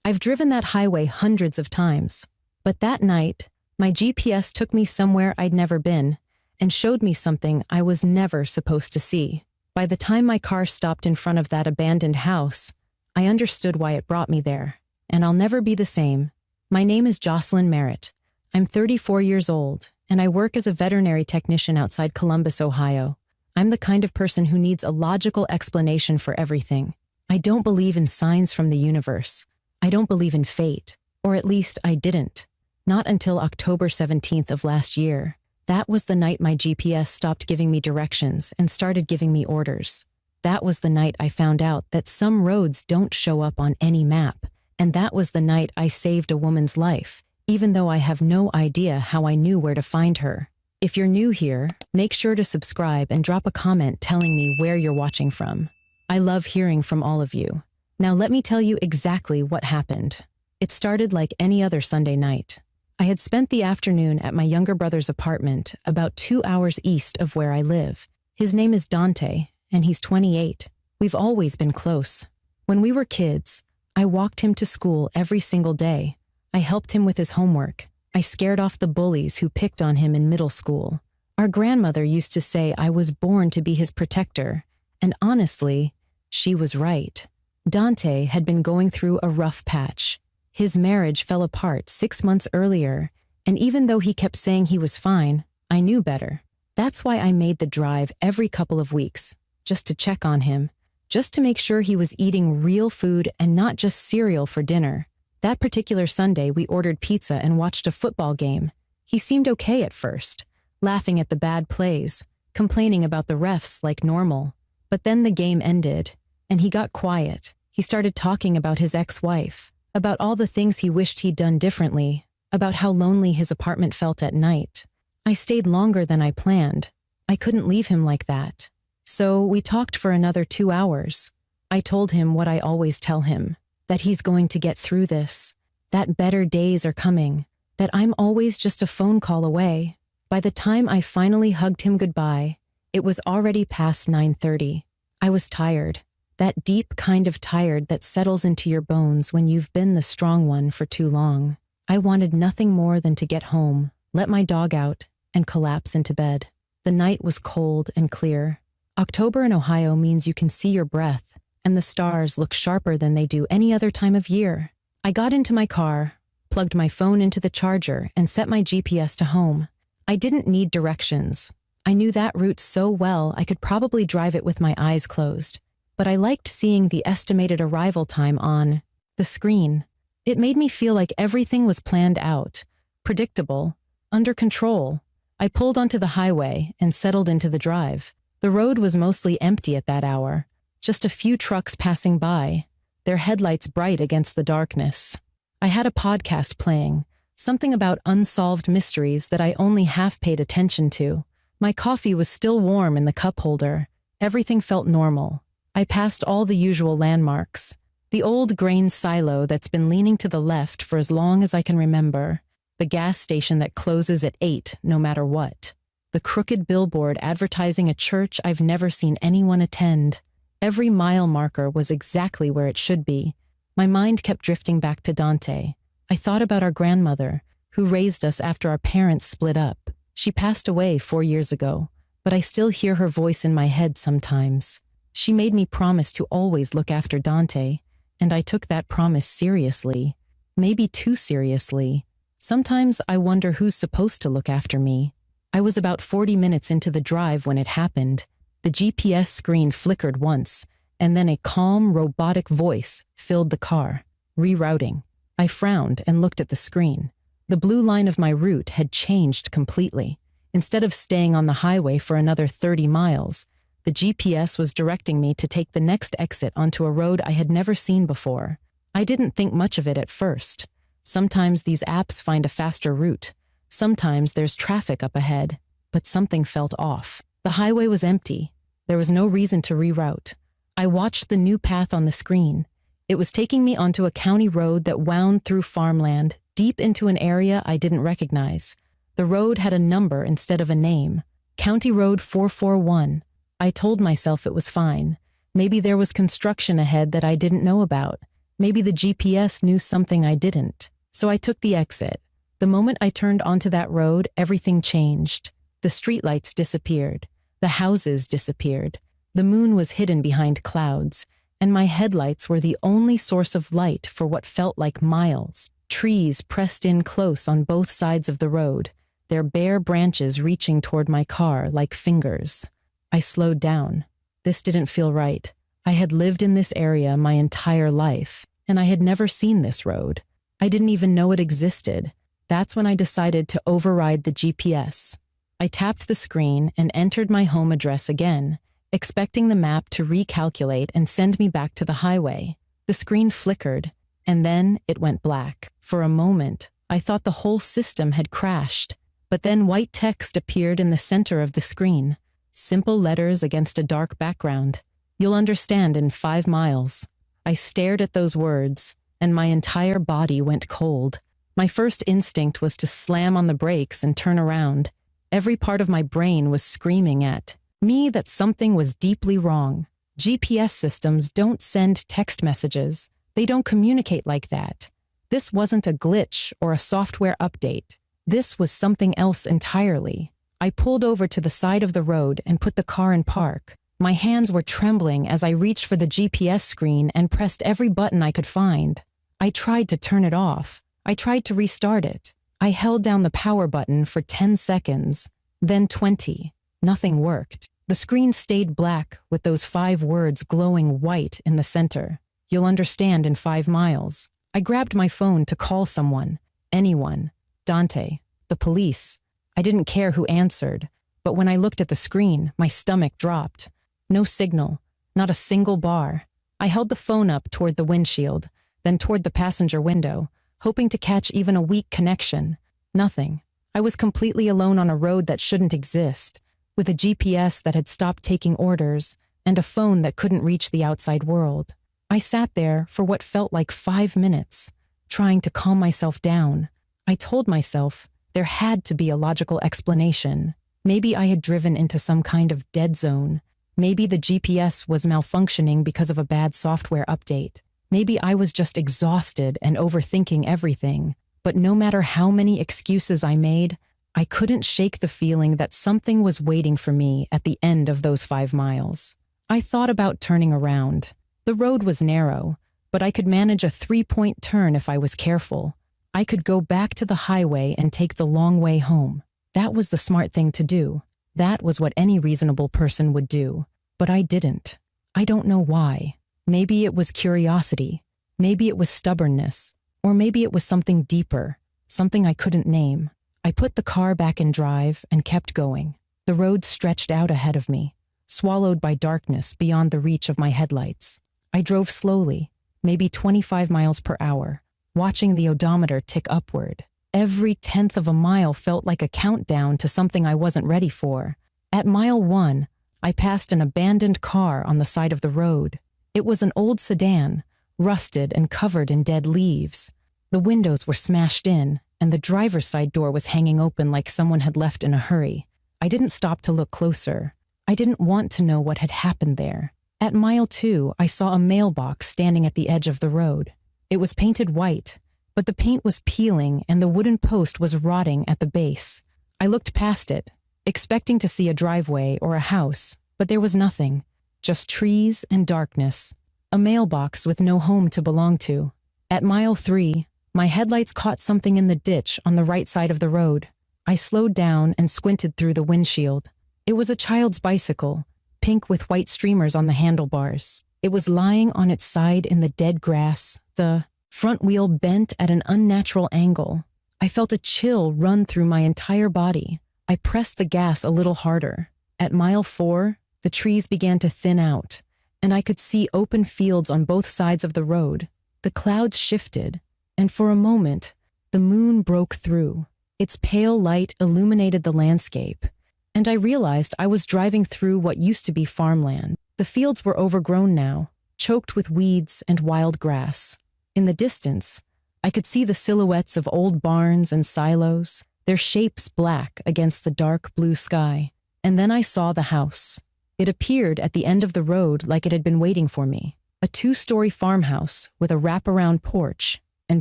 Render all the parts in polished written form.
I've driven that highway hundreds of times. But that night, my GPS took me somewhere I'd never been and showed me something I was never supposed to see. By the time my car stopped in front of that abandoned house, I understood why it brought me there. And I'll never be the same. My name is Jocelyn Merritt. I'm 34 years old, and I work as a veterinary technician outside Columbus, Ohio. I'm the kind of person who needs a logical explanation for everything. I don't believe in signs from the universe. I don't believe in fate, or at least I didn't. Not until October 17th of last year. That was the night my GPS stopped giving me directions and started giving me orders. That was the night I found out that some roads don't show up on any map. And that was the night I saved a woman's life, even though I have no idea how I knew where to find her. If you're new here, make sure to subscribe and drop a comment telling me where you're watching from. I love hearing from all of you. Now let me tell you exactly what happened. It started like any other Sunday night. I had spent the afternoon at my younger brother's apartment about 2 hours east of where I live. His name is Dante, and he's 28. We've always been close. When we were kids, I walked him to school every single day. I helped him with his homework. I scared off the bullies who picked on him in middle school. Our grandmother used to say I was born to be his protector, and honestly, she was right. Dante had been going through a rough patch. His marriage fell apart 6 months earlier, and even though he kept saying he was fine, I knew better. That's why I made the drive every couple of weeks, just to check on him, just to make sure he was eating real food and not just cereal for dinner. That particular Sunday, we ordered pizza and watched a football game. He seemed okay at first, laughing at the bad plays, complaining about the refs like normal. But then the game ended, and he got quiet. He started talking about his ex-wife, about all the things he wished he'd done differently, about how lonely his apartment felt at night. I stayed longer than I planned. I couldn't leave him like that. So we talked for another 2 hours. I told him what I always tell him, that he's going to get through this, that better days are coming, that I'm always just a phone call away. By the time I finally hugged him goodbye, it was already past 9:30. I was tired, that deep kind of tired that settles into your bones when you've been the strong one for too long. I wanted nothing more than to get home, let my dog out, and collapse into bed. The night was cold and clear. October in Ohio means you can see your breath, and the stars look sharper than they do any other time of year. I got into my car, plugged my phone into the charger, and set my GPS to home. I didn't need directions. I knew that route so well I could probably drive it with my eyes closed. But I liked seeing the estimated arrival time on the screen. It made me feel like everything was planned out, predictable, under control. I pulled onto the highway and settled into the drive. The road was mostly empty at that hour, just a few trucks passing by, their headlights bright against the darkness. I had a podcast playing, something about unsolved mysteries that I only half paid attention to. My coffee was still warm in the cup holder. Everything felt normal. I passed all the usual landmarks. The old grain silo that's been leaning to the left for as long as I can remember. The gas station that closes at 8 no matter what. The crooked billboard advertising a church I've never seen anyone attend. Every mile marker was exactly where it should be. My mind kept drifting back to Dante. I thought about our grandmother, who raised us after our parents split up. She passed away 4 years ago, but I still hear her voice in my head sometimes. She made me promise to always look after Dante, and I took that promise seriously. Maybe too seriously. Sometimes I wonder who's supposed to look after me. I was about 40 minutes into the drive when it happened. The GPS screen flickered once, and then a calm, robotic voice filled the car. Rerouting. I frowned and looked at the screen. The blue line of my route had changed completely. Instead of staying on the highway for another 30 miles, the GPS was directing me to take the next exit onto a road I had never seen before. I didn't think much of it at first. Sometimes these apps find a faster route. Sometimes there's traffic up ahead, but something felt off. The highway was empty. There was no reason to reroute. I watched the new path on the screen. It was taking me onto a county road that wound through farmland, deep into an area I didn't recognize. The road had a number instead of a name. County Road 441. I told myself it was fine. Maybe there was construction ahead that I didn't know about. Maybe the GPS knew something I didn't. So I took the exit. The moment I turned onto that road, everything changed. The streetlights disappeared. The houses disappeared. The moon was hidden behind clouds, and my headlights were the only source of light for what felt like miles. Trees pressed in close on both sides of the road, their bare branches reaching toward my car like fingers. I slowed down. This didn't feel right. I had lived in this area my entire life, and I had never seen this road. I didn't even know it existed. That's when I decided to override the GPS. I tapped the screen and entered my home address again, expecting the map to recalculate and send me back to the highway. The screen flickered, and then it went black. For a moment, I thought the whole system had crashed, but then white text appeared in the center of the screen. Simple letters against a dark background. "You'll understand in 5 miles." I stared at those words, and my entire body went cold. My first instinct was to slam on the brakes and turn around. Every part of my brain was screaming at me that something was deeply wrong. GPS systems don't send text messages. They don't communicate like that. This wasn't a glitch or a software update. This was something else entirely. I pulled over to the side of the road and put the car in park. My hands were trembling as I reached for the GPS screen and pressed every button I could find. I tried to turn it off. I tried to restart it. I held down the power button for 10 seconds, then 20. Nothing worked. The screen stayed black with those 5 words glowing white in the center. "You'll understand in 5 miles." I grabbed my phone to call someone, anyone, Dante, the police. I didn't care who answered, but when I looked at the screen, my stomach dropped. No signal, not a single bar. I held the phone up toward the windshield, then toward the passenger window, hoping to catch even a weak connection. Nothing. I was completely alone on a road that shouldn't exist, with a GPS that had stopped taking orders and a phone that couldn't reach the outside world. I sat there for what felt like 5 minutes, trying to calm myself down. I told myself there had to be a logical explanation. Maybe I had driven into some kind of dead zone. Maybe the GPS was malfunctioning because of a bad software update. Maybe I was just exhausted and overthinking everything. But no matter how many excuses I made, I couldn't shake the feeling that something was waiting for me at the end of those 5 miles. I thought about turning around. The road was narrow, but I could manage a 3-point turn if I was careful. I could go back to the highway and take the long way home. That was the smart thing to do. That was what any reasonable person would do. But I didn't. I don't know why. Maybe it was curiosity. Maybe it was stubbornness. Or maybe it was something deeper, something I couldn't name. I put the car back in drive and kept going. The road stretched out ahead of me, swallowed by darkness beyond the reach of my headlights. I drove slowly, maybe 25 miles per hour, watching the odometer tick upward. Every 1/10 of a mile felt like a countdown to something I wasn't ready for. At mile 1, I passed an abandoned car on the side of the road. It was an old sedan, rusted and covered in dead leaves. The windows were smashed in, and the driver's side door was hanging open like someone had left in a hurry. I didn't stop to look closer. I didn't want to know what had happened there. At mile 2, I saw a mailbox standing at the edge of the road. It was painted white, but the paint was peeling and the wooden post was rotting at the base. I looked past it, expecting to see a driveway or a house, but there was nothing, just trees and darkness. A mailbox with no home to belong to. At mile 3, my headlights caught something in the ditch on the right side of the road. I slowed down and squinted through the windshield. It was a child's bicycle, pink with white streamers on the handlebars. It was lying on its side in the dead grass, the front wheel bent at an unnatural angle. I felt a chill run through my entire body. I pressed the gas a little harder. At mile 4, the trees began to thin out, and I could see open fields on both sides of the road. The clouds shifted, and for a moment, the moon broke through. Its pale light illuminated the landscape, and I realized I was driving through what used to be farmland. The fields were overgrown now, choked with weeds and wild grass. In the distance, I could see the silhouettes of old barns and silos, their shapes black against the dark blue sky. And then I saw the house. It appeared at the end of the road like it had been waiting for me. A two-story farmhouse with a wraparound porch and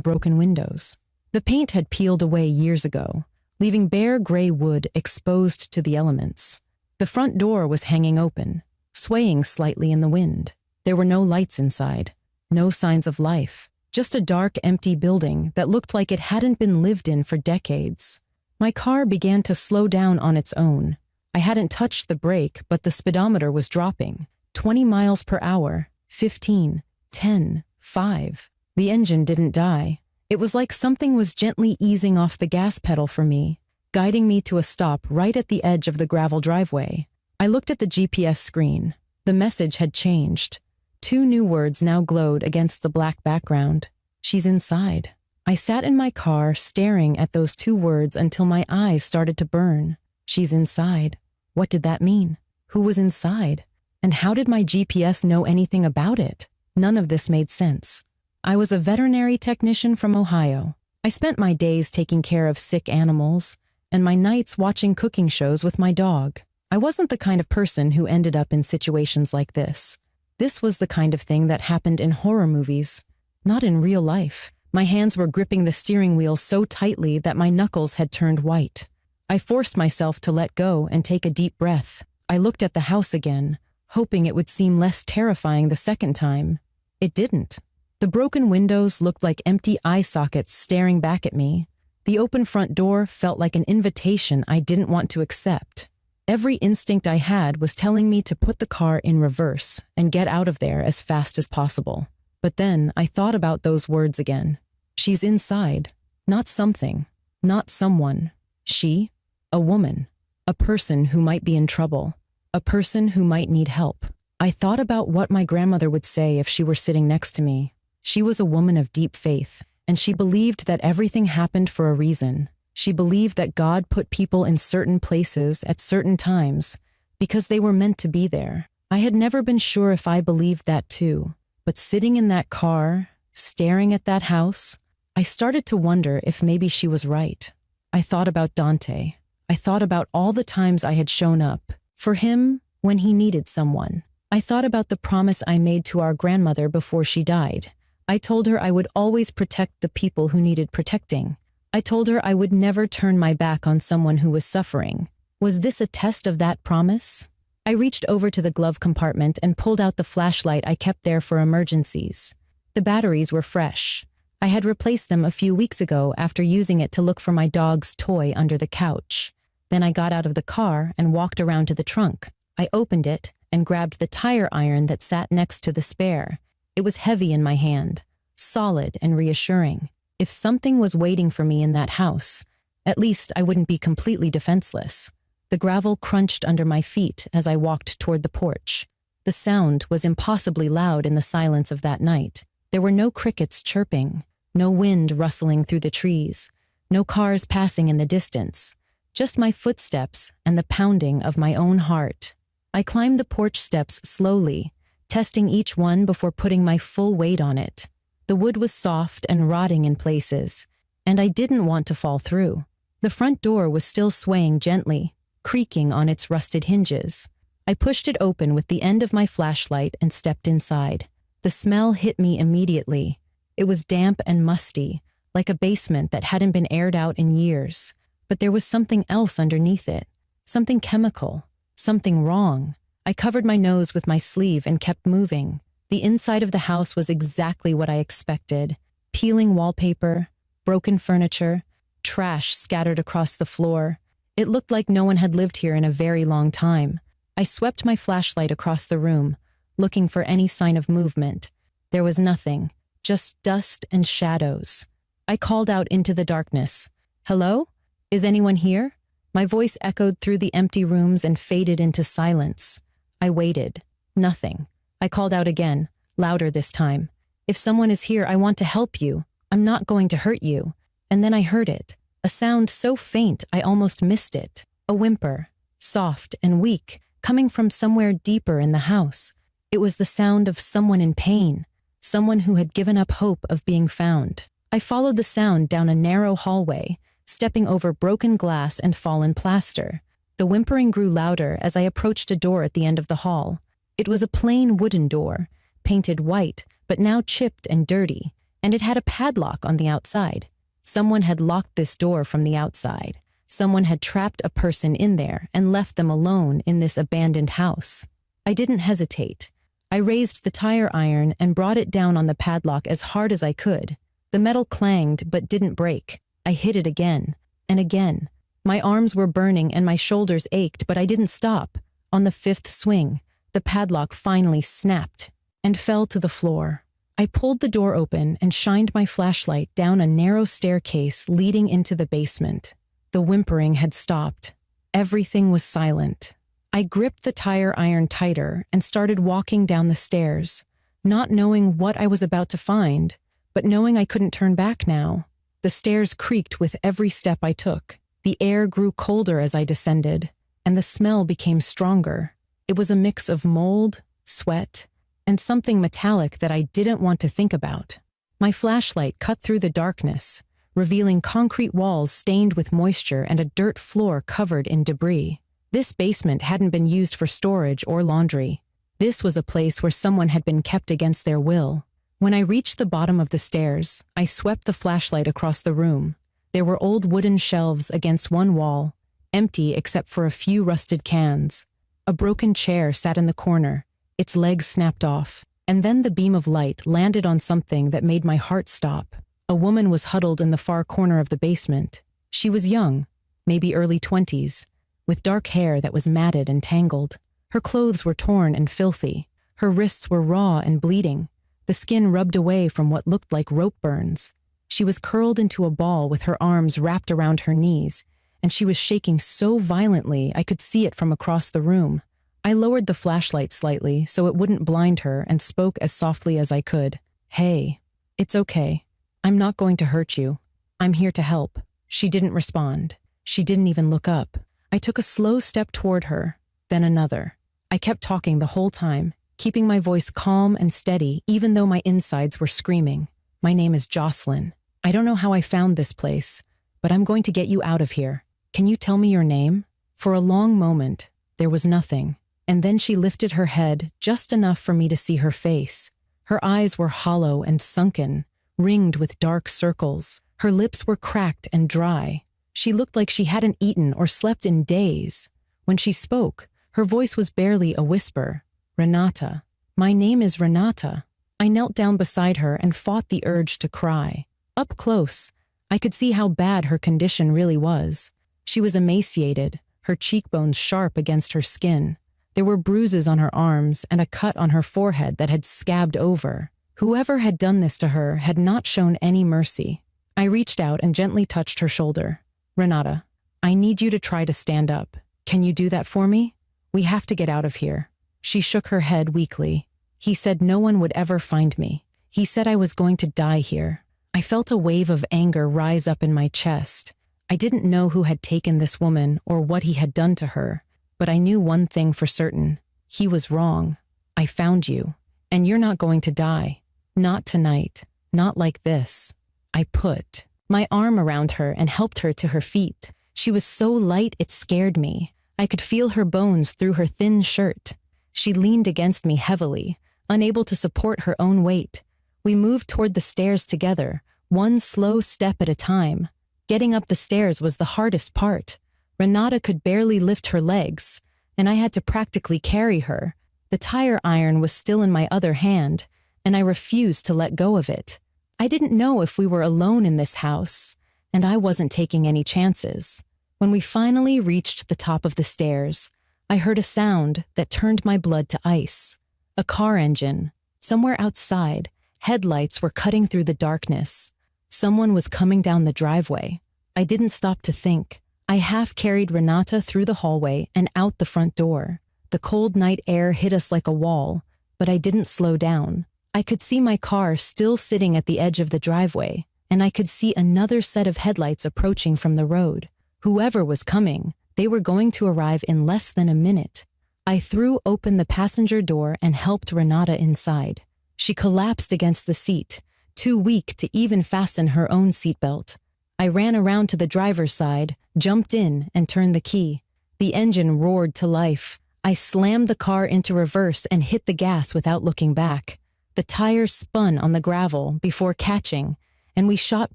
broken windows. The paint had peeled away years ago, leaving bare gray wood exposed to the elements. The front door was hanging open, swaying slightly in the wind. There were no lights inside, no signs of life, just a dark, empty building that looked like it hadn't been lived in for decades. My car began to slow down on its own. I hadn't touched the brake, but the speedometer was dropping. 20 miles per hour, 15, 10, 5. The engine didn't die. It was like something was gently easing off the gas pedal for me, guiding me to a stop right at the edge of the gravel driveway. I looked at the GPS screen. The message had changed. 2 new words now glowed against the black background. She's inside. I sat in my car staring at those 2 words until my eyes started to burn. She's inside. What did that mean? Who was inside? And how did my GPS know anything about it? None of this made sense. I was a veterinary technician from Ohio. I spent my days taking care of sick animals and my nights watching cooking shows with my dog. I wasn't the kind of person who ended up in situations like this. This was the kind of thing that happened in horror movies, not in real life. My hands were gripping the steering wheel so tightly that my knuckles had turned white. I forced myself to let go and take a deep breath. I looked at the house again, hoping it would seem less terrifying the second time. It didn't. The broken windows looked like empty eye sockets staring back at me. The open front door felt like an invitation I didn't want to accept. Every instinct I had was telling me to put the car in reverse and get out of there as fast as possible. But then I thought about those words again. She's inside. Not something. Not someone. She? A woman. A person who might be in trouble. A person who might need help. I thought about what my grandmother would say if she were sitting next to me. She was a woman of deep faith, and she believed that everything happened for a reason. She believed that God put people in certain places at certain times because they were meant to be there. I had never been sure if I believed that too, but sitting in that car, staring at that house, I started to wonder if maybe she was right. I thought about Dante. I thought about all the times I had shown up for him when he needed someone. I thought about the promise I made to our grandmother before she died. I told her I would always protect the people who needed protecting. I told her I would never turn my back on someone who was suffering. Was this a test of that promise? I reached over to the glove compartment and pulled out the flashlight I kept there for emergencies. The batteries were fresh. I had replaced them a few weeks ago after using it to look for my dog's toy under the couch. Then I got out of the car and walked around to the trunk. I opened it and grabbed the tire iron that sat next to the spare. It was heavy in my hand, solid and reassuring. If something was waiting for me in that house, at least I wouldn't be completely defenseless. The gravel crunched under my feet as I walked toward the porch. The sound was impossibly loud in the silence of that night. There were no crickets chirping, no wind rustling through the trees, no cars passing in the distance, just my footsteps and the pounding of my own heart. I climbed the porch steps slowly, testing each one before putting my full weight on it. The wood was soft and rotting in places, and I didn't want to fall through. The front door was still swaying gently, creaking on its rusted hinges. I pushed it open with the end of my flashlight and stepped inside. The smell hit me immediately. It was damp and musty, like a basement that hadn't been aired out in years. But there was something else underneath it, something chemical, something wrong. I covered my nose with my sleeve and kept moving. The inside of the house was exactly what I expected. Peeling wallpaper, broken furniture, trash scattered across the floor. It looked like no one had lived here in a very long time. I swept my flashlight across the room, looking for any sign of movement. There was nothing, just dust and shadows. I called out into the darkness. "Hello? Is anyone here?" My voice echoed through the empty rooms and faded into silence. I waited. Nothing. I called out again, louder this time. "If someone is here, I want to help you. I'm not going to hurt you." And then I heard it. A sound so faint I almost missed it. A whimper, soft and weak, coming from somewhere deeper in the house. It was the sound of someone in pain, someone who had given up hope of being found. I followed the sound down a narrow hallway, stepping over broken glass and fallen plaster. The whimpering grew louder as I approached a door at the end of the hall. It was a plain wooden door, painted white, but now chipped and dirty, and it had a padlock on the outside. Someone had locked this door from the outside. Someone had trapped a person in there and left them alone in this abandoned house. I didn't hesitate. I raised the tire iron and brought it down on the padlock as hard as I could. The metal clanged but didn't break. I hit it again and again. My arms were burning and my shoulders ached, but I didn't stop. On the fifth swing, the padlock finally snapped and fell to the floor. I pulled the door open and shined my flashlight down a narrow staircase leading into the basement. The whimpering had stopped. Everything was silent. I gripped the tire iron tighter and started walking down the stairs, not knowing what I was about to find, but knowing I couldn't turn back now. The stairs creaked with every step I took. The air grew colder as I descended, and the smell became stronger. It was a mix of mold, sweat, and something metallic that I didn't want to think about. My flashlight cut through the darkness, revealing concrete walls stained with moisture and a dirt floor covered in debris. This basement hadn't been used for storage or laundry. This was a place where someone had been kept against their will. When I reached the bottom of the stairs, I swept the flashlight across the room. There were old wooden shelves against one wall, empty except for a few rusted cans. A broken chair sat in the corner, its legs snapped off, and then the beam of light landed on something that made my heart stop. A woman was huddled in the far corner of the basement. She was young, maybe early 20s, with dark hair that was matted and tangled. Her clothes were torn and filthy. Her wrists were raw and bleeding, the skin rubbed away from what looked like rope burns. She was curled into a ball with her arms wrapped around her knees, and she was shaking so violently I could see it from across the room. I lowered the flashlight slightly so it wouldn't blind her and spoke as softly as I could. "Hey, it's okay. I'm not going to hurt you. I'm here to help." She didn't respond. She didn't even look up. I took a slow step toward her, then another. I kept talking the whole time, keeping my voice calm and steady even though my insides were screaming. "My name is Jocelyn. I don't know how I found this place, but I'm going to get you out of here. Can you tell me your name?" For a long moment, there was nothing, and then she lifted her head just enough for me to see her face. Her eyes were hollow and sunken, ringed with dark circles. Her lips were cracked and dry. She looked like she hadn't eaten or slept in days. When she spoke, her voice was barely a whisper. "Renata. My name is Renata." I knelt down beside her and fought the urge to cry. Up close, I could see how bad her condition really was. She was emaciated, her cheekbones sharp against her skin. There were bruises on her arms and a cut on her forehead that had scabbed over. Whoever had done this to her had not shown any mercy. I reached out and gently touched her shoulder. "Renata, I need you to try to stand up. Can you do that for me? We have to get out of here." She shook her head weakly. "He said no one would ever find me. He said I was going to die here." I felt a wave of anger rise up in my chest. I didn't know who had taken this woman or what he had done to her, but I knew one thing for certain. He was wrong. I found you, and you're not going to die. Not tonight. Not like this. I put my arm around her and helped her to her feet. She was so light it scared me. I could feel her bones through her thin shirt. She leaned against me heavily, unable to support her own weight. We moved toward the stairs together, one slow step at a time. Getting up the stairs was the hardest part. Renata could barely lift her legs, and I had to practically carry her. The tire iron was still in my other hand, and I refused to let go of it. I didn't know if we were alone in this house, and I wasn't taking any chances. When we finally reached the top of the stairs, I heard a sound that turned my blood to ice. A car engine. Somewhere outside, headlights were cutting through the darkness. Someone was coming down the driveway. I didn't stop to think. I half carried Renata through the hallway and out the front door. The cold night air hit us like a wall, but I didn't slow down. I could see my car still sitting at the edge of the driveway, and I could see another set of headlights approaching from the road. Whoever was coming, they were going to arrive in less than a minute. I threw open the passenger door and helped Renata inside. She collapsed against the seat, too weak to even fasten her own seatbelt. I ran around to the driver's side, jumped in, and turned the key. The engine roared to life. I slammed the car into reverse and hit the gas without looking back. The tire spun on the gravel before catching, and we shot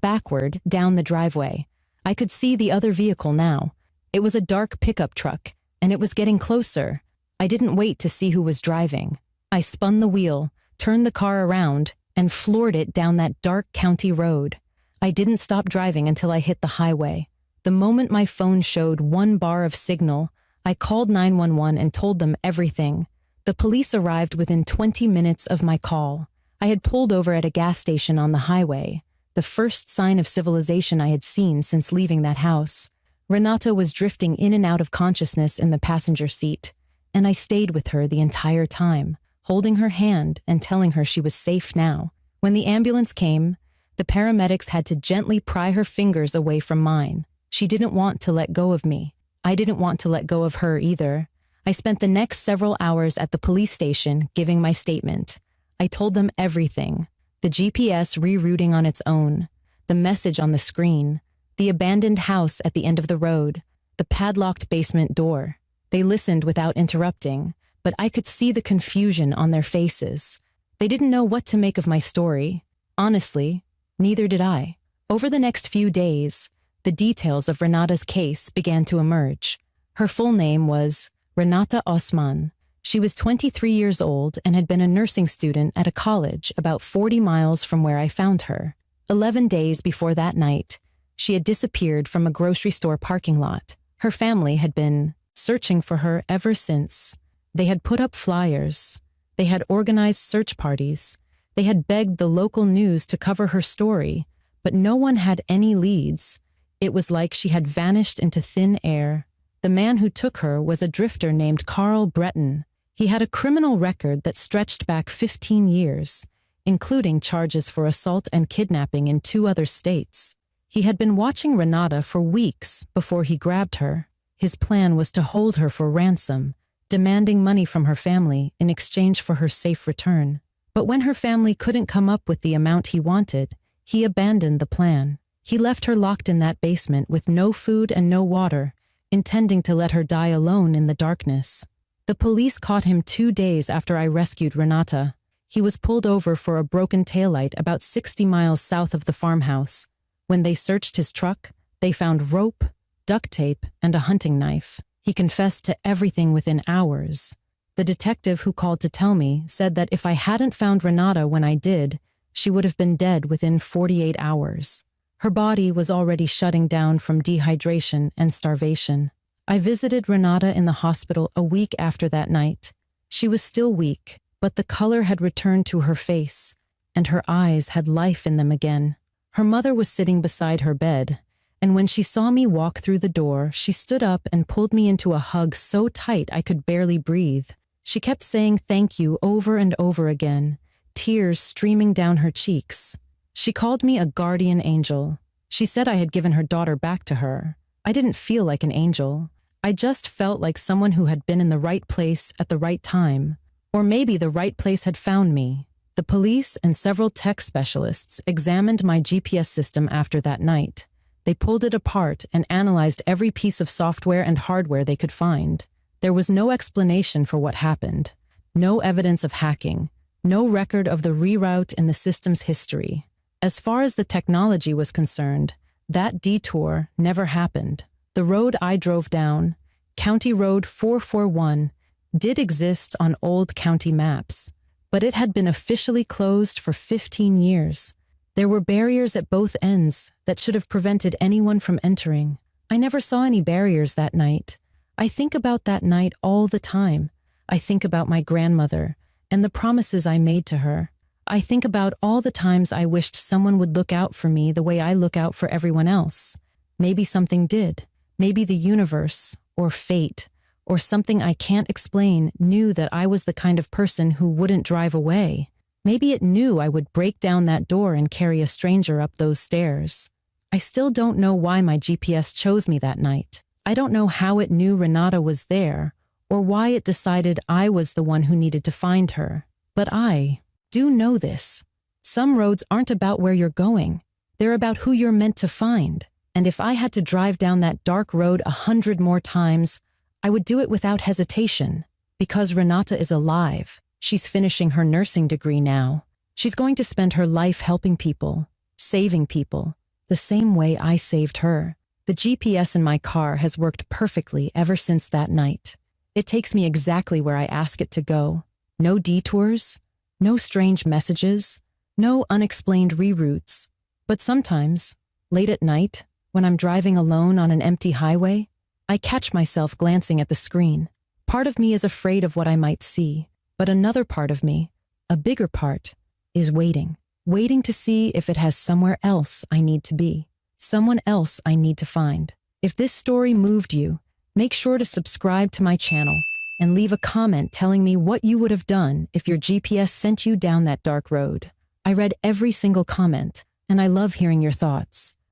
backward down the driveway. I could see the other vehicle now. It was a dark pickup truck, and it was getting closer. I didn't wait to see who was driving. I spun the wheel, turned the car around, and floored it down that dark county road. I didn't stop driving until I hit the highway. The moment my phone showed one bar of signal, I called 911 and told them everything. The police arrived within 20 minutes of my call. I had pulled over at a gas station on the highway, the first sign of civilization I had seen since leaving that house. Renata was drifting in and out of consciousness in the passenger seat, and I stayed with her the entire time, holding her hand and telling her she was safe now. When the ambulance came, the paramedics had to gently pry her fingers away from mine. She didn't want to let go of me. I didn't want to let go of her either. I spent the next several hours at the police station giving my statement. I told them everything. The GPS rerouting on its own, the message on the screen, the abandoned house at the end of the road, the padlocked basement door. They listened without interrupting, but I could see the confusion on their faces. They didn't know what to make of my story. Honestly, neither did I. Over the next few days, the details of Renata's case began to emerge. Her full name was Renata Osman. She was 23 years old and had been a nursing student at a college about 40 miles from where I found her. 11 days before that night, she had disappeared from a grocery store parking lot. Her family had been searching for her ever since. They had put up flyers. They had organized search parties. They had begged the local news to cover her story, but no one had any leads. It was like she had vanished into thin air. The man who took her was a drifter named Carl Breton. He had a criminal record that stretched back 15 years, including charges for assault and kidnapping in 2 other states. He had been watching Renata for weeks before he grabbed her. His plan was to hold her for ransom, demanding money from her family in exchange for her safe return. But when her family couldn't come up with the amount he wanted, he abandoned the plan. He left her locked in that basement with no food and no water, intending to let her die alone in the darkness. The police caught him 2 days after I rescued Renata. He was pulled over for a broken taillight about 60 miles south of the farmhouse. When they searched his truck, they found rope, duct tape, and a hunting knife. He confessed to everything within hours. The detective who called to tell me said that if I hadn't found Renata when I did, she would have been dead within 48 hours. Her body was already shutting down from dehydration and starvation. I visited Renata in the hospital a week after that night. She was still weak, but the color had returned to her face, and her eyes had life in them again. Her mother was sitting beside her bed, and when she saw me walk through the door, she stood up and pulled me into a hug so tight I could barely breathe. She kept saying thank you over and over again, tears streaming down her cheeks. She called me a guardian angel. She said I had given her daughter back to her. I didn't feel like an angel. I just felt like someone who had been in the right place at the right time. Or maybe the right place had found me. The police and several tech specialists examined my GPS system after that night. They pulled it apart and analyzed every piece of software and hardware they could find. There was no explanation for what happened. No evidence of hacking. No record of the reroute in the system's history. As far as the technology was concerned, that detour never happened. The road I drove down, County Road 441, did exist on old county maps, but it had been officially closed for 15 years. There were barriers at both ends that should have prevented anyone from entering. I never saw any barriers that night. I think about that night all the time. I think about my grandmother and the promises I made to her. I think about all the times I wished someone would look out for me the way I look out for everyone else. Maybe something did. Maybe the universe, or fate, or something I can't explain knew that I was the kind of person who wouldn't drive away. Maybe it knew I would break down that door and carry a stranger up those stairs. I still don't know why my GPS chose me that night. I don't know how it knew Renata was there, or why it decided I was the one who needed to find her. But I do know this. Some roads aren't about where you're going. They're about who you're meant to find. And if I had to drive down that dark road 100 more times, I would do it without hesitation. Because Renata is alive. She's finishing her nursing degree now. She's going to spend her life helping people, saving people, the same way I saved her. The GPS in my car has worked perfectly ever since that night. It takes me exactly where I ask it to go. No detours, no strange messages, no unexplained reroutes. But sometimes, late at night, when I'm driving alone on an empty highway, I catch myself glancing at the screen. Part of me is afraid of what I might see, but another part of me, a bigger part, is waiting to see if it has somewhere else I need to be, someone else I need to find. If this story moved you, make sure to subscribe to my channel and leave a comment telling me what you would have done if your GPS sent you down that dark road. I read every single comment, and I love hearing your thoughts.